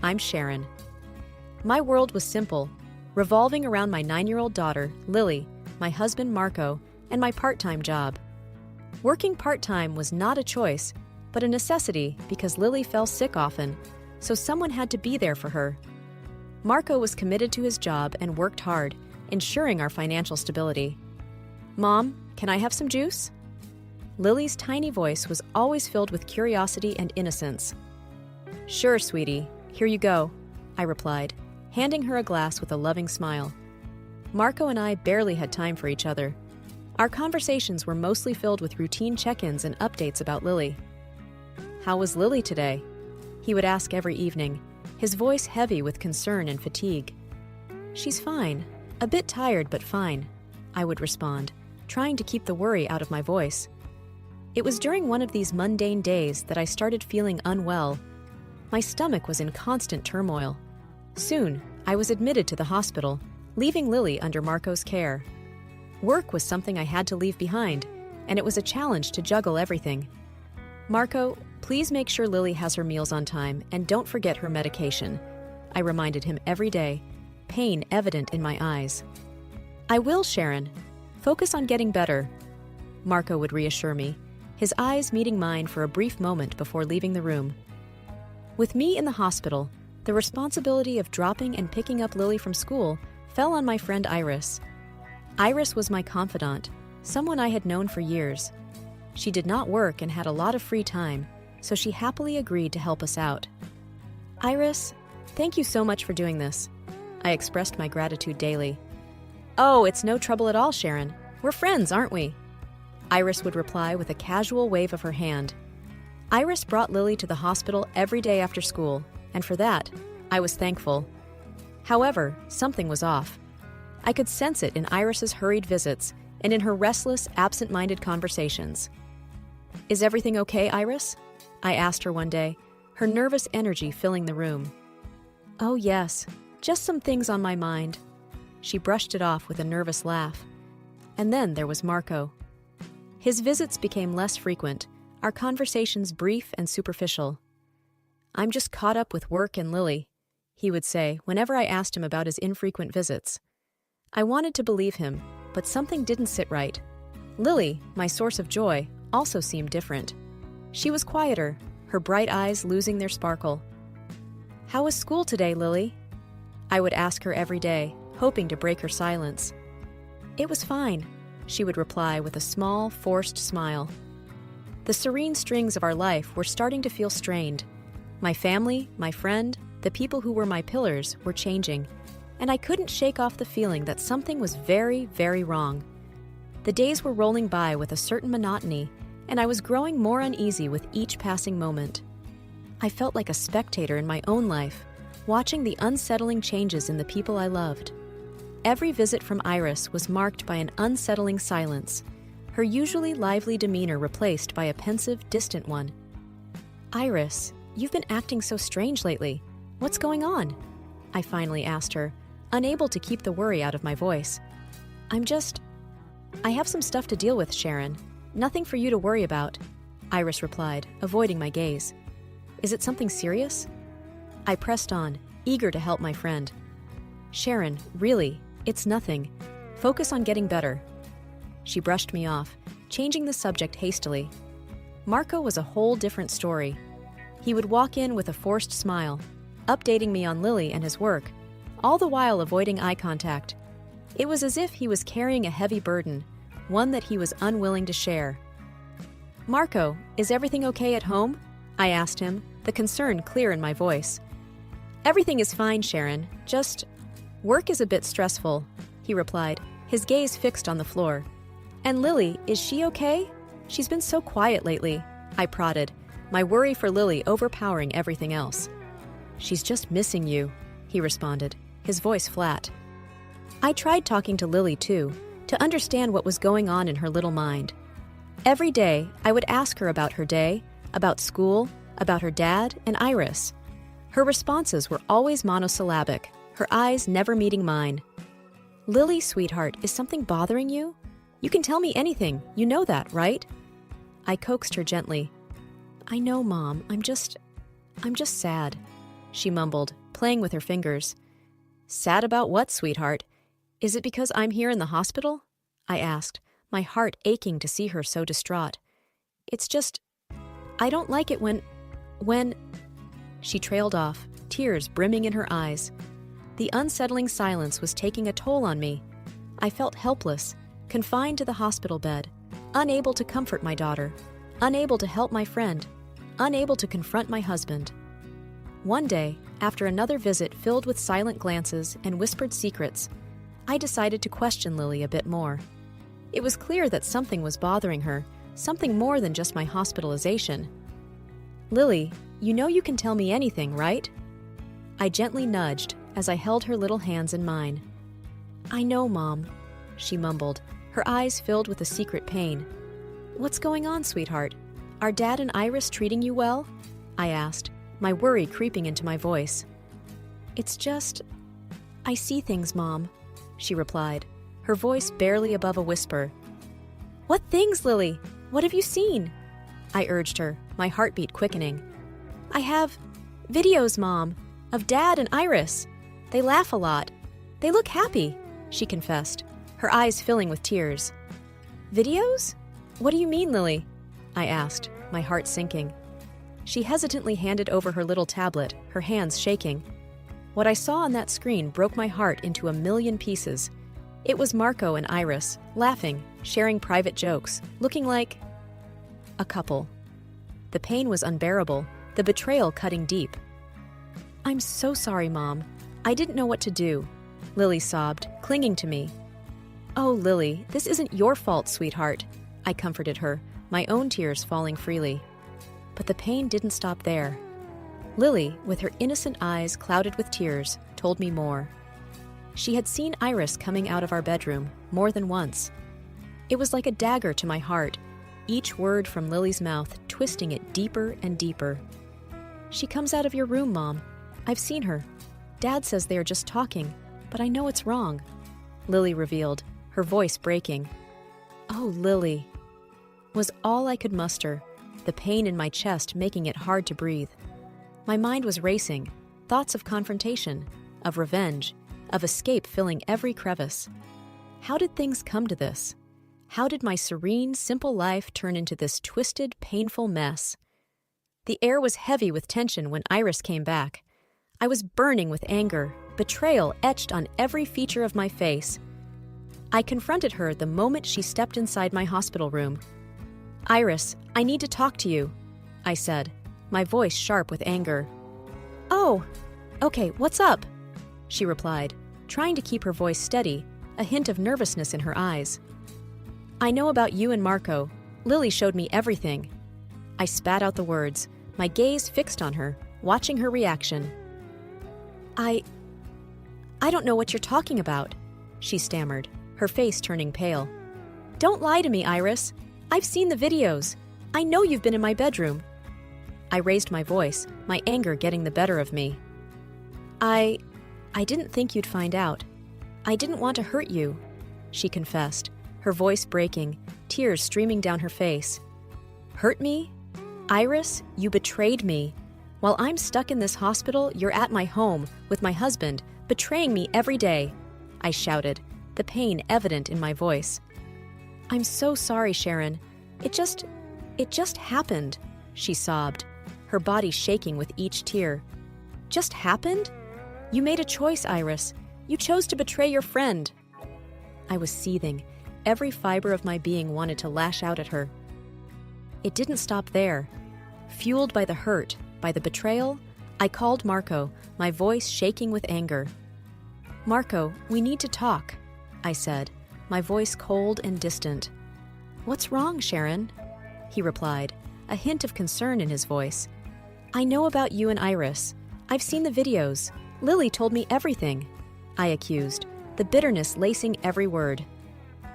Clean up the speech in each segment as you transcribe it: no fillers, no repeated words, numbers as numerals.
I'm Sharon. My world was simple, revolving around my 9-year-old daughter, Lily, my husband, Marco, and my part-time job. Working part-time was not a choice, but a necessity because Lily fell sick often, so someone had to be there for her. Marco was committed to his job and worked hard, ensuring our financial stability. Mom, can I have some juice? Lily's tiny voice was always filled with curiosity and innocence. Sure, sweetie. Here you go, I replied, handing her a glass with a loving smile. Marco and I barely had time for each other. Our conversations were mostly filled with routine check-ins and updates about Lily. How was Lily today? He would ask every evening, his voice heavy with concern and fatigue. She's fine. A bit tired, but fine, I would respond, trying to keep the worry out of my voice. It was during one of these mundane days that I started feeling unwell. My stomach was in constant turmoil. Soon, I was admitted to the hospital, leaving Lily under Marco's care. Work was something I had to leave behind, and it was a challenge to juggle everything. Marco, please make sure Lily has her meals on time and don't forget her medication, I reminded him every day, pain evident in my eyes. I will, Sharon. Focus on getting better, Marco would reassure me, his eyes meeting mine for a brief moment before leaving the room. With me in the hospital, the responsibility of dropping and picking up Lily from school fell on my friend Iris. Iris was my confidant, someone I had known for years. She did not work and had a lot of free time, so she happily agreed to help us out. Iris, thank you so much for doing this. I expressed my gratitude daily. Oh, it's no trouble at all, Sharon. We're friends, aren't we? Iris would reply with a casual wave of her hand. Iris brought Lily to the hospital every day after school, and for that, I was thankful. However, something was off. I could sense it in Iris's hurried visits and in her restless, absent-minded conversations. Is everything okay, Iris? I asked her one day, her nervous energy filling the room. Oh yes, just some things on my mind. She brushed it off with a nervous laugh. And then there was Marco. His visits became less frequent, our conversations brief and superficial. I'm just caught up with work and Lily, he would say whenever I asked him about his infrequent visits. I wanted to believe him, but something didn't sit right. Lily, my source of joy, also seemed different. She was quieter, her bright eyes losing their sparkle. How was school today, Lily? I would ask her every day, hoping to break her silence. It was fine, she would reply with a small, forced smile. The serene strings of our life were starting to feel strained. My family, my friend, the people who were my pillars were changing, and I couldn't shake off the feeling that something was very, very wrong. The days were rolling by with a certain monotony, and I was growing more uneasy with each passing moment. I felt like a spectator in my own life, watching the unsettling changes in the people I loved. Every visit from Iris was marked by an unsettling silence, her usually lively demeanor replaced by a pensive, distant one. Iris, you've been acting so strange lately. What's going on? I finally asked her, unable to keep the worry out of my voice. I have some stuff to deal with, Sharon. Nothing for you to worry about, Iris replied, avoiding my gaze. Is it something serious? I pressed on, eager to help my friend. Sharon, really, it's nothing. Focus on getting better. She brushed me off, changing the subject hastily. Marco was a whole different story. He would walk in with a forced smile, updating me on Lily and his work, all the while avoiding eye contact. It was as if he was carrying a heavy burden, one that he was unwilling to share. Marco, is everything okay at home? I asked him, the concern clear in my voice. Everything is fine, Sharon. Just work is a bit stressful, he replied, his gaze fixed on the floor. And Lily, is she okay? She's been so quiet lately, I prodded, my worry for Lily overpowering everything else. She's just missing you, he responded, his voice flat. I tried talking to Lily too, to understand what was going on in her little mind. Every day, I would ask her about her day, about school, about her dad, and Iris. Her responses were always monosyllabic, her eyes never meeting mine. Lily, sweetheart, is something bothering you? You can tell me anything, you know that, right? I coaxed her gently. I know, Mom, I'm just sad. she mumbled, playing with her fingers. Sad about what, sweetheart? Is it because I'm here in the hospital? I asked, my heart aching to see her so distraught. It's just, I don't like it when... She trailed off, tears brimming in her eyes. The unsettling silence was taking a toll on me. I felt helpless, confined to the hospital bed, unable to comfort my daughter, unable to help my friend, unable to confront my husband. One day, after another visit filled with silent glances and whispered secrets, I decided to question Lily a bit more. It was clear that something was bothering her, something more than just my hospitalization. Lily, you know you can tell me anything, right? I gently nudged as I held her little hands in mine. I know, Mom, she mumbled, her eyes filled with a secret pain. What's going on, sweetheart? Are Dad and Iris treating you well? I asked, my worry creeping into my voice. It's just... I see things, Mom, she replied, her voice barely above a whisper. What things, Lily? What have you seen? I urged her, my heartbeat quickening. I have videos, Mom, of Dad and Iris. They laugh a lot. They look happy, she confessed, her eyes filling with tears. Videos? What do you mean, Lily? I asked, my heart sinking. She hesitantly handed over her little tablet, her hands shaking. What I saw on that screen broke my heart into a million pieces. It was Marco and Iris, laughing, sharing private jokes, looking like a couple. The pain was unbearable, the betrayal cutting deep. I'm so sorry, Mom. I didn't know what to do, Lily sobbed, clinging to me. Oh, Lily, this isn't your fault, sweetheart, I comforted her, my own tears falling freely. But the pain didn't stop there. Lily, with her innocent eyes clouded with tears, told me more. She had seen Iris coming out of our bedroom more than once. It was like a dagger to my heart, each word from Lily's mouth twisting it deeper and deeper. She comes out of your room, Mom. I've seen her. Dad says they are just talking, but I know it's wrong, Lily revealed, her voice breaking. Oh, Lily, was all I could muster, the pain in my chest making it hard to breathe. My mind was racing, thoughts of confrontation, of revenge, of escape filling every crevice. How did things come to this? How did my serene, simple life turn into this twisted, painful mess? The air was heavy with tension when Iris came back. I was burning with anger, betrayal etched on every feature of my face. I confronted her the moment she stepped inside my hospital room. Iris, I need to talk to you, I said, my voice sharp with anger. Oh, okay, what's up? She replied, trying to keep her voice steady, a hint of nervousness in her eyes. I know about you and Marco. Lily showed me everything. I spat out the words, my gaze fixed on her, watching her reaction. I don't know what you're talking about, she stammered, her face turning pale. Don't lie to me, Iris. I've seen the videos. I know you've been in my bedroom. I raised my voice, my anger getting the better of me. I didn't think you'd find out. I didn't want to hurt you, she confessed, her voice breaking, tears streaming down her face. Hurt me? Iris, you betrayed me. While I'm stuck in this hospital, you're at my home, with my husband, betraying me every day, I shouted, the pain evident in my voice. I'm so sorry, Sharon. It just happened, she sobbed, her body shaking with each tear. Just happened? You made a choice, Iris. You chose to betray your friend. I was seething. Every fiber of my being wanted to lash out at her. It didn't stop there. Fueled by the hurt, by the betrayal, I called Marco, my voice shaking with anger. Marco, we need to talk, I said, my voice cold and distant. What's wrong, Sharon? He replied, a hint of concern in his voice. I know about you and Iris. I've seen the videos. Lily told me everything, I accused, the bitterness lacing every word.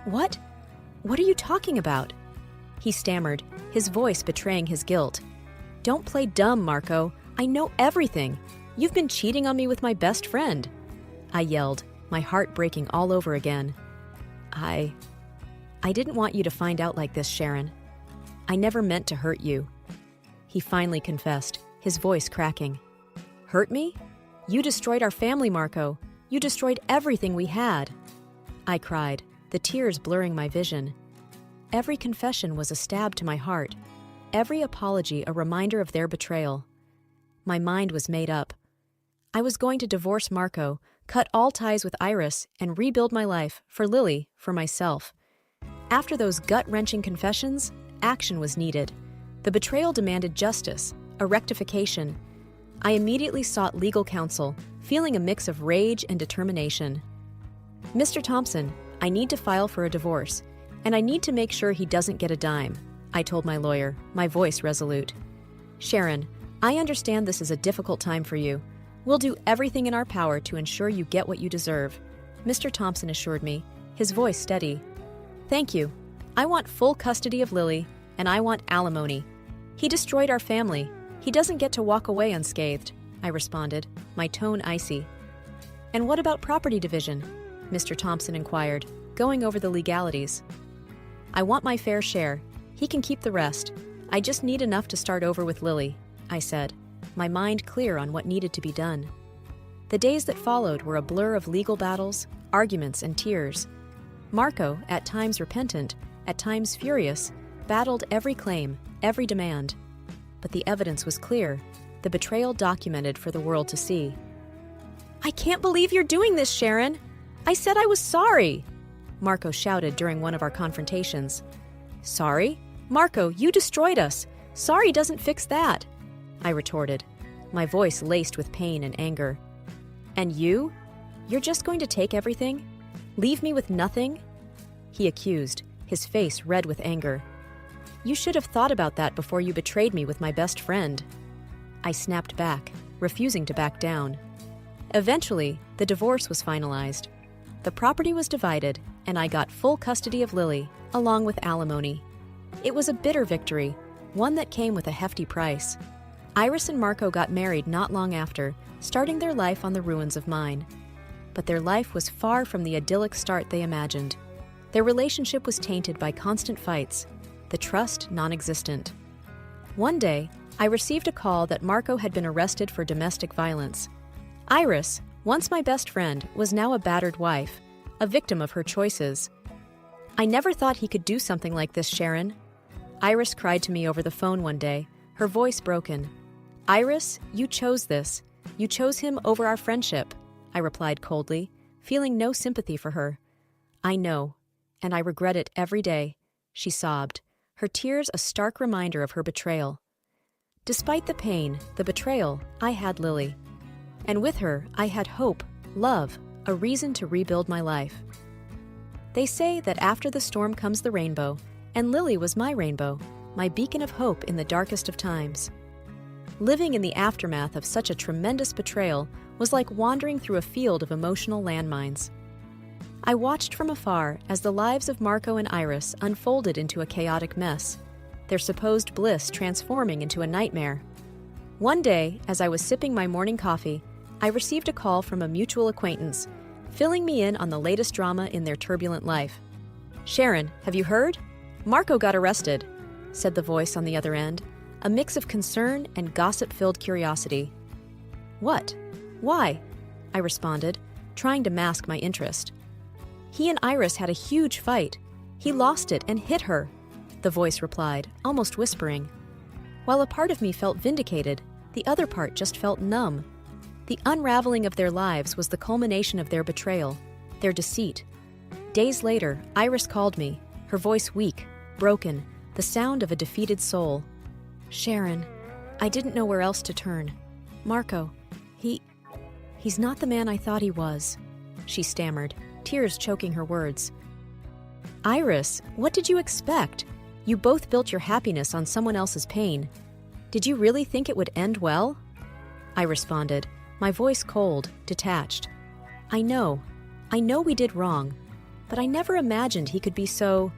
What? What are you talking about? He stammered, his voice betraying his guilt. Don't play dumb, Marco. I know everything. You've been cheating on me with my best friend, I yelled, my heart breaking all over again. I didn't want you to find out like this, Sharon. I never meant to hurt you. He finally confessed, his voice cracking. Hurt me? You destroyed our family, Marco. You destroyed everything we had. I cried, the tears blurring my vision. Every confession was a stab to my heart, every apology a reminder of their betrayal. My mind was made up. I was going to divorce Marco, cut all ties with Iris, and rebuild my life, for Lily, for myself. After those gut-wrenching confessions, action was needed. The betrayal demanded justice, a rectification. I immediately sought legal counsel, feeling a mix of rage and determination. Mr. Thompson, I need to file for a divorce, and I need to make sure he doesn't get a dime, I told my lawyer, my voice resolute. Sharon, I understand this is a difficult time for you. We'll do everything in our power to ensure you get what you deserve, Mr. Thompson assured me, his voice steady. Thank you. I want full custody of Lily, and I want alimony. He destroyed our family. He doesn't get to walk away unscathed, I responded, my tone icy. And what about property division? Mr. Thompson inquired, going over the legalities. I want my fair share. He can keep the rest. I just need enough to start over with Lily, I said, my mind clear on what needed to be done. The days that followed were a blur of legal battles, arguments, and tears. Marco, at times repentant, at times furious, battled every claim, every demand. But the evidence was clear, the betrayal documented for the world to see. I can't believe you're doing this, Sharon! I said I was sorry! Marco shouted during one of our confrontations. Sorry? Marco, you destroyed us! Sorry doesn't fix that! I retorted, my voice laced with pain and anger. And you? You're just going to take everything? Leave me with nothing? He accused, his face red with anger. You should have thought about that before you betrayed me with my best friend. I snapped back, refusing to back down. Eventually, the divorce was finalized. The property was divided, and I got full custody of Lily, along with alimony. It was a bitter victory, one that came with a hefty price. Iris and Marco got married not long after, starting their life on the ruins of mine. But their life was far from the idyllic start they imagined. Their relationship was tainted by constant fights, the trust non-existent. One day, I received a call that Marco had been arrested for domestic violence. Iris, once my best friend, was now a battered wife, a victim of her choices. I never thought he could do something like this, Sharon. Iris cried to me over the phone one day, her voice broken. Iris, you chose this. You chose him over our friendship, I replied coldly, feeling no sympathy for her. I know, and I regret it every day, she sobbed, her tears a stark reminder of her betrayal. Despite the pain, the betrayal, I had Lily. And with her, I had hope, love, a reason to rebuild my life. They say that after the storm comes the rainbow, and Lily was my rainbow, my beacon of hope in the darkest of times. Living in the aftermath of such a tremendous betrayal was like wandering through a field of emotional landmines. I watched from afar as the lives of Marco and Iris unfolded into a chaotic mess, their supposed bliss transforming into a nightmare. One day, as I was sipping my morning coffee, I received a call from a mutual acquaintance, filling me in on the latest drama in their turbulent life. Sharon, have you heard? Marco got arrested, said the voice on the other end, a mix of concern and gossip-filled curiosity. What? Why? I responded, trying to mask my interest. He and Iris had a huge fight. He lost it and hit her, the voice replied, almost whispering. While a part of me felt vindicated, the other part just felt numb. The unraveling of their lives was the culmination of their betrayal, their deceit. Days later, Iris called me, her voice weak, broken, the sound of a defeated soul. Sharon, I didn't know where else to turn. Marco, he's not the man I thought he was, she stammered, tears choking her words. Iris, what did you expect? You both built your happiness on someone else's pain. Did you really think it would end well? I responded, my voice cold, detached. I know we did wrong, but I never imagined he could be so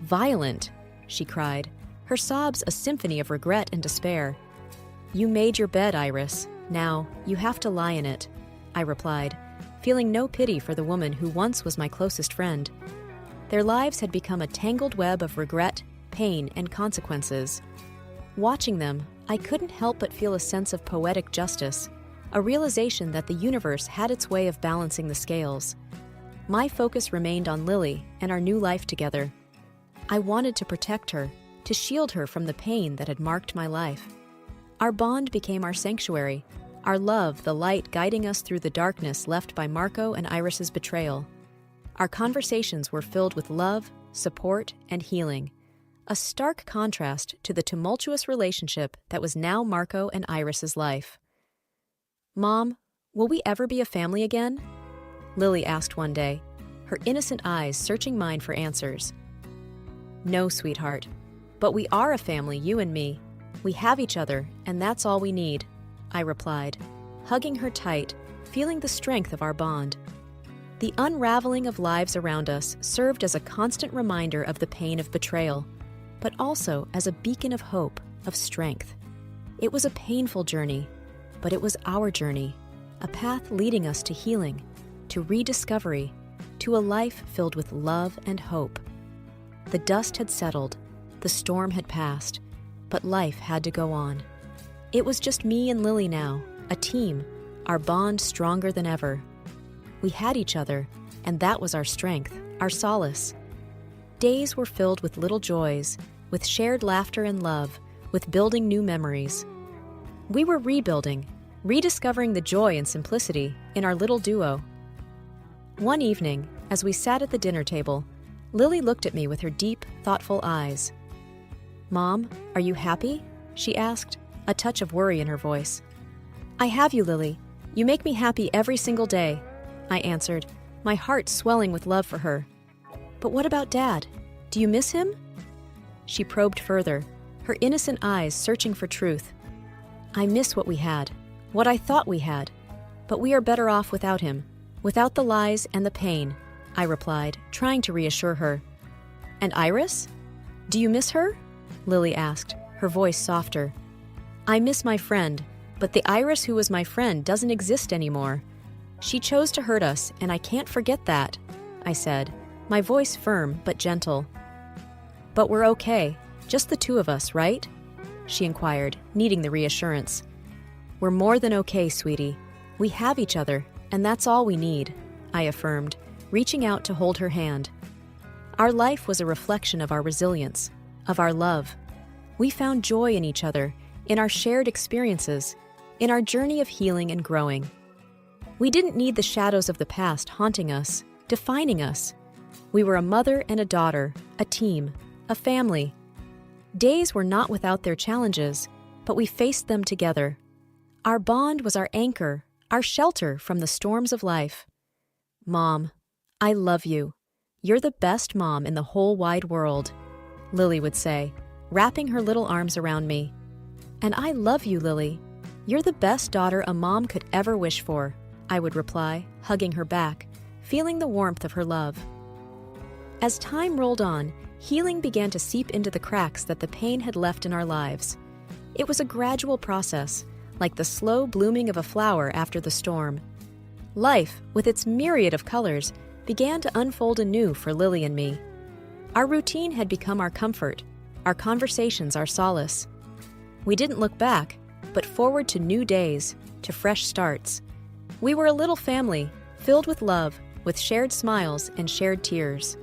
violent, she cried, her sobs a symphony of regret and despair. You made your bed, Iris. Now, you have to lie in it, I replied, feeling no pity for the woman who once was my closest friend. Their lives had become a tangled web of regret, pain, and consequences. Watching them, I couldn't help but feel a sense of poetic justice. a realization that the universe had its way of balancing the scales. My focus remained on Lily and our new life together. I wanted to protect her, to shield her from the pain that had marked my life. Our bond became our sanctuary, our love the light guiding us through the darkness left by Marco and Iris's betrayal. Our conversations were filled with love, support, and healing, a stark contrast to the tumultuous relationship that was now Marco and Iris's life. "Mom, will we ever be a family again?" Lily asked one day, her innocent eyes searching mine for answers. "No, sweetheart. But we are a family, you and me. We have each other, and that's all we need," I replied, hugging her tight, feeling the strength of our bond. The unraveling of lives around us served as a constant reminder of the pain of betrayal, but also as a beacon of hope, of strength. It was a painful journey, but it was our journey, a path leading us to healing, to rediscovery, to a life filled with love and hope. The dust had settled, the storm had passed, but life had to go on. It was just me and Lily now, a team, our bond stronger than ever. We had each other, and that was our strength, our solace. Days were filled with little joys, with shared laughter and love, with building new memories. We were rebuilding, rediscovering the joy and simplicity in our little duo. One evening, as we sat at the dinner table, Lily looked at me with her deep, thoughtful eyes. "Mom, are you happy?" she asked, a touch of worry in her voice. "I have you, Lily. You make me happy every single day," I answered, my heart swelling with love for her. "But what about Dad? Do you miss him?" She probed further, her innocent eyes searching for truth. "I miss what we had, what I thought we had, but we are better off without him, without the lies and the pain," I replied, trying to reassure her. "And Iris? Do you miss her?" Lily asked, her voice softer. "I miss my friend, but the Iris who was my friend doesn't exist anymore. She chose to hurt us, and I can't forget that," I said, my voice firm but gentle. "But we're okay, just the two of us, right?" she inquired, needing the reassurance. "We're more than okay, sweetie. We have each other, and that's all we need," I affirmed, reaching out to hold her hand. Our life was a reflection of our resilience, of our love. We found joy in each other, in our shared experiences, in our journey of healing and growing. We didn't need the shadows of the past haunting us, defining us. We were a mother and a daughter, a team, a family. Days were not without their challenges, but we faced them together. Our bond was our anchor, our shelter from the storms of life. "Mom, I love you. You're the best mom in the whole wide world," Lily would say, wrapping her little arms around me. "And I love you, Lily. You're the best daughter a mom could ever wish for," I would reply, hugging her back, feeling the warmth of her love. As time rolled on, healing began to seep into the cracks that the pain had left in our lives. It was a gradual process, like the slow blooming of a flower after the storm. Life, with its myriad of colors, began to unfold anew for Lily and me. Our routine had become our comfort, our conversations our solace. We didn't look back, but forward to new days, to fresh starts. We were a little family, filled with love, with shared smiles and shared tears.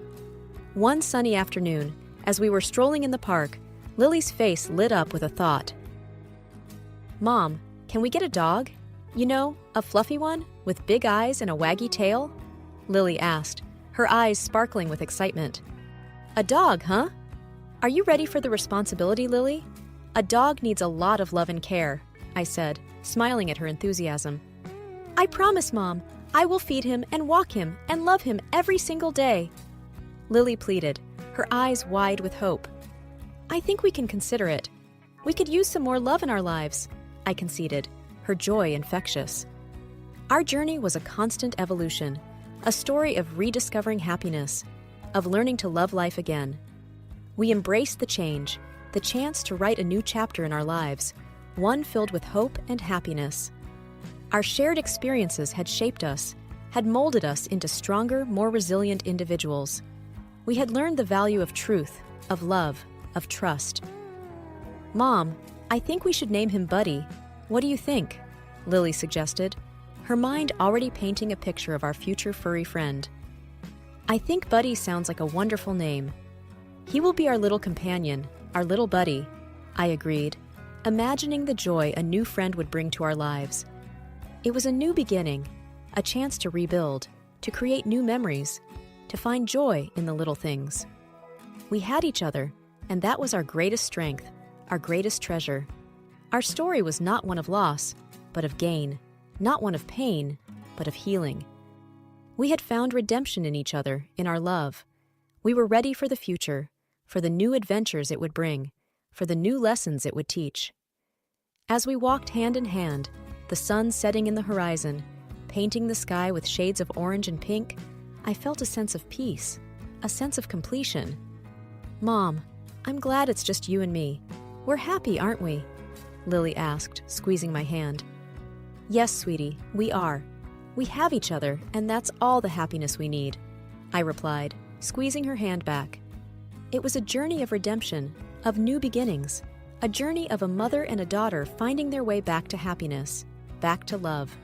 One sunny afternoon, as we were strolling in the park, Lily's face lit up with a thought. "Mom, can we get a dog? You know, a fluffy one, with big eyes and a waggy tail?" Lily asked, her eyes sparkling with excitement. "A dog, huh? Are you ready for the responsibility, Lily? A dog needs a lot of love and care," I said, smiling at her enthusiasm. "I promise, Mom, I will feed him and walk him and love him every single day," Lily pleaded, her eyes wide with hope. "I think we can consider it. We could use some more love in our lives," I conceded, her joy infectious. Our journey was a constant evolution, a story of rediscovering happiness, of learning to love life again. We embraced the change, the chance to write a new chapter in our lives, one filled with hope and happiness. Our shared experiences had shaped us, had molded us into stronger, more resilient individuals. We had learned the value of truth, of love, of trust. "Mom, I think we should name him Buddy. What do you think?" Lily suggested, her mind already painting a picture of our future furry friend. I think Buddy sounds like a wonderful name. He will be our little companion, our little buddy, I agreed, imagining the joy a new friend would bring to our lives. It was a new beginning, a chance to rebuild, to create new memories, to find joy in the little things. We had each other, and that was our greatest strength, our greatest treasure. Our story was not one of loss, but of gain, not one of pain, but of healing. We had found redemption in each other, in our love. We were ready for the future, for the new adventures it would bring, for the new lessons it would teach. As we walked hand in hand, the sun setting in the horizon, painting the sky with shades of orange and pink, I felt a sense of peace, a sense of completion. Mom, I'm glad it's just you and me. We're happy, aren't we? Lily asked, squeezing my hand. Yes, sweetie, we are. We have each other, and that's all the happiness we need, I replied, squeezing her hand back. It was a journey of redemption, of new beginnings, a journey of a mother and a daughter finding their way back to happiness, back to love.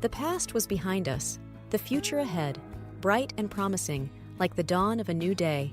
The past was behind us, the future ahead, bright and promising, like the dawn of a new day.